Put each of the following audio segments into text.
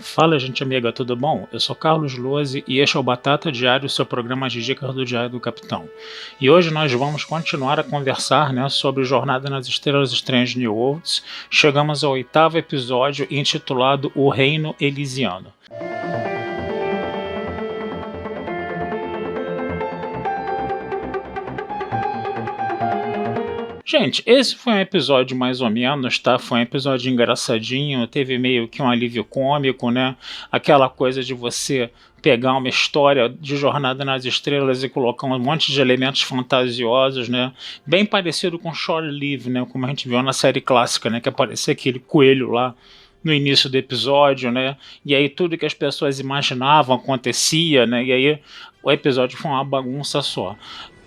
Fala, gente amiga, tudo bom? Eu sou Carlos Lose e este é o Batata Diário, seu programa de dicas do Diário do Capitão. E hoje nós vamos continuar a conversar, sobre Jornada nas Estrelas Estranhas New Worlds. Chegamos ao 8º episódio intitulado O Reino Elysiano. Gente, esse foi um episódio mais ou menos, tá? Foi um episódio engraçadinho, teve meio que um alívio cômico, né? Aquela coisa de você pegar uma história de Jornada nas Estrelas e colocar um monte de elementos fantasiosos, né? Bem parecido com Shore Leave, né? Como a gente viu na série clássica, né? Que aparecia aquele coelho lá no início do episódio, né? E aí tudo que as pessoas imaginavam acontecia, né? E aí o episódio foi uma bagunça só.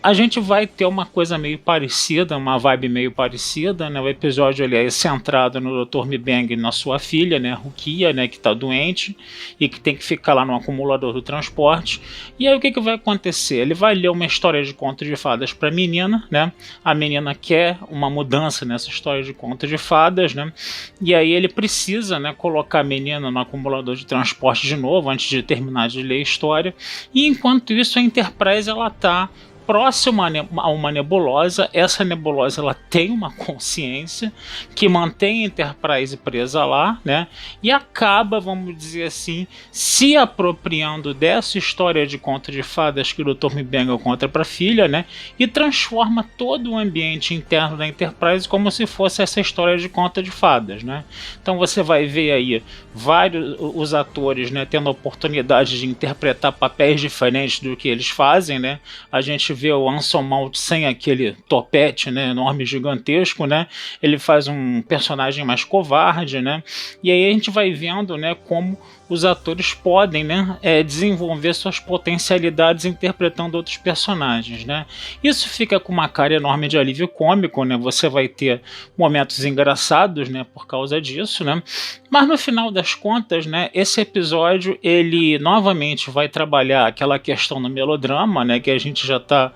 A gente vai ter uma coisa meio parecida, uma vibe meio parecida, né? O episódio ali é centrado no Dr. M'Benga e na sua filha, né? Rukia, né? Que tá doente e que tem que ficar lá no acumulador do transporte. E aí o que vai acontecer? Ele vai ler uma história de conto de fadas pra menina, né? A menina quer uma mudança nessa história de conto de fadas, né? E aí ele precisa, né? Colocar a menina no acumulador de transporte de novo, antes de terminar de ler a história. E enquanto isso a Enterprise, ela tá próxima a uma nebulosa. Essa nebulosa ela tem uma consciência que mantém a Enterprise presa lá, né? E acaba, vamos dizer assim, se apropriando dessa história de conto de fadas que o Dr. M'Benga conta para a filha, né? E transforma todo o ambiente interno da Enterprise como se fosse essa história de conto de fadas, né? Então você vai ver aí vários os atores, né, tendo a oportunidade de interpretar papéis diferentes do que eles fazem, né? A gente vê o Anson Mount sem aquele topete, né, enorme, gigantesco, né? Ele faz um personagem mais covarde, né? E aí a gente vai vendo, né, como os atores podem, né, desenvolver suas potencialidades interpretando outros personagens, né? Isso fica com uma cara enorme de alívio cômico, né? Você vai ter momentos engraçados, né, por causa disso, né? Mas no final das contas, né, esse episódio ele novamente vai trabalhar aquela questão do melodrama, né, que a gente já está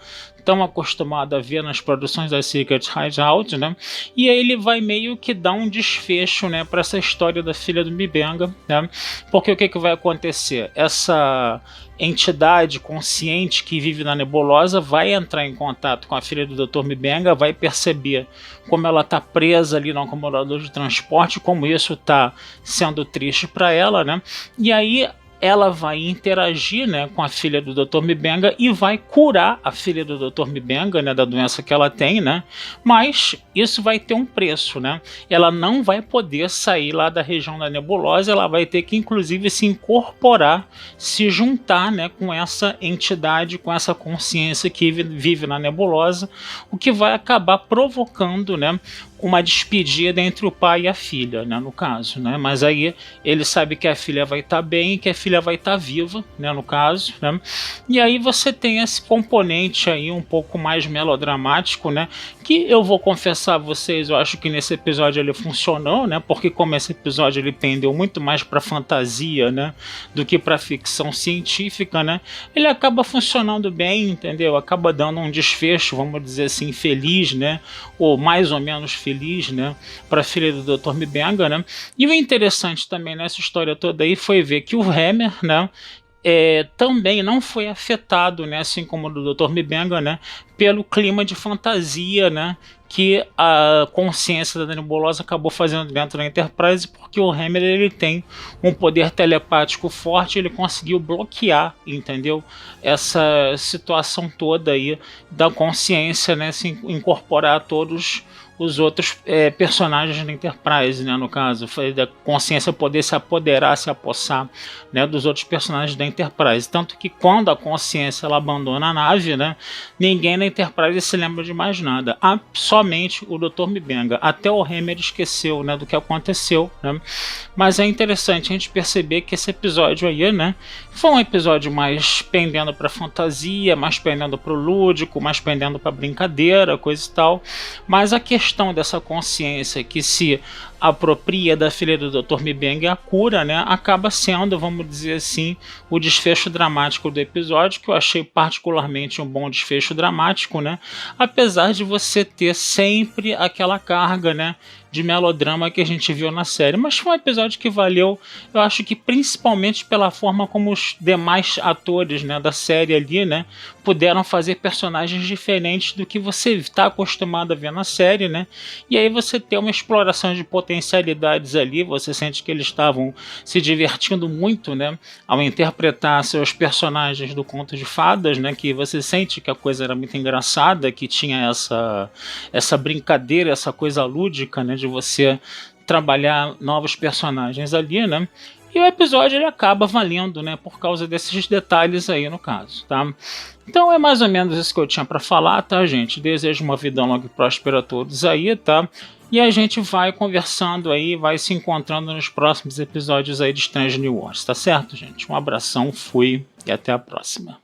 tão acostumado a ver nas produções da Secret Hideout, né? E aí ele vai meio que dar um desfecho, né, para essa história da filha do M'Benga, né? Porque o que vai acontecer? Essa entidade consciente que vive na nebulosa vai entrar em contato com a filha do Dr. M'Benga, vai perceber como ela está presa ali no acumulador de transporte, como isso está sendo triste para ela, né? E aí ela vai interagir, né, com a filha do Dr. M'Benga e vai curar a filha do Dr. M'Benga, né, da doença que ela tem, né? Mas isso vai ter um preço, né? Ela não vai poder sair lá da região da nebulosa, ela vai ter que inclusive se incorporar, se juntar, né, com essa entidade, com essa consciência que vive na nebulosa, o que vai acabar provocando, né, uma despedida entre o pai e a filha, né, no caso, né? Mas aí ele sabe que a filha vai estar bem, que a filha vai estar viva, né, no caso, né? E aí você tem esse componente aí um pouco mais melodramático, né? Que eu vou confessar a vocês, eu acho que nesse episódio ele funcionou, né? Porque como esse episódio ele pendeu muito mais para fantasia, né, do que para ficção científica, né? Ele acaba funcionando bem, entendeu? Acaba dando um desfecho, vamos dizer assim, feliz, né? Ou mais ou menos feliz, né, para a filha do Dr. M'Benga, né? E o interessante também nessa história toda aí foi ver que o Hammer, né, também não foi afetado, né, assim como o do Dr. M'Benga, né, pelo clima de fantasia, né, que a consciência da nebulosa acabou fazendo dentro da Enterprise, porque o Hammer ele tem um poder telepático forte, ele conseguiu bloquear, entendeu? Essa situação toda aí da consciência, né, se incorporar a todos os outros personagens da Enterprise, né, no caso, foi da consciência poder se apoderar, se apossar, né, dos outros personagens da Enterprise, tanto que quando a consciência ela abandona a nave, né, ninguém na Enterprise se lembra de mais nada, somente o Dr. M'Benga, até o Hammer esqueceu, né, do que aconteceu, né? Mas é interessante a gente perceber que esse episódio aí, né, foi um episódio mais pendendo para fantasia, mais pendendo para o lúdico, mais pendendo para brincadeira, coisa e tal, mas a questão dessa consciência que se apropria da filha do Dr. Mibeng a cura, né, acaba sendo, vamos dizer assim, o desfecho dramático do episódio, que eu achei particularmente um bom desfecho dramático, né, apesar de você ter sempre aquela carga, né, de melodrama que a gente viu na série, mas foi um episódio que valeu, eu acho que principalmente pela forma como os demais atores, né, da série ali, né, puderam fazer personagens diferentes do que você está acostumado a ver na série, né, e aí você tem uma exploração de potencialidades ali, você sente que eles estavam se divertindo muito, né, ao interpretar seus personagens do conto de fadas, né, que você sente que a coisa era muito engraçada, que tinha essa brincadeira, essa coisa lúdica, né, de você trabalhar novos personagens ali, né? E o episódio ele acaba valendo, né, por causa desses detalhes aí no caso, tá? Então é mais ou menos isso que eu tinha para falar, tá, gente? Desejo uma vida longa e próspera a todos aí, tá? E a gente vai conversando aí, vai se encontrando nos próximos episódios aí de Strange New Worlds, tá certo, gente? Um abração, fui e até a próxima.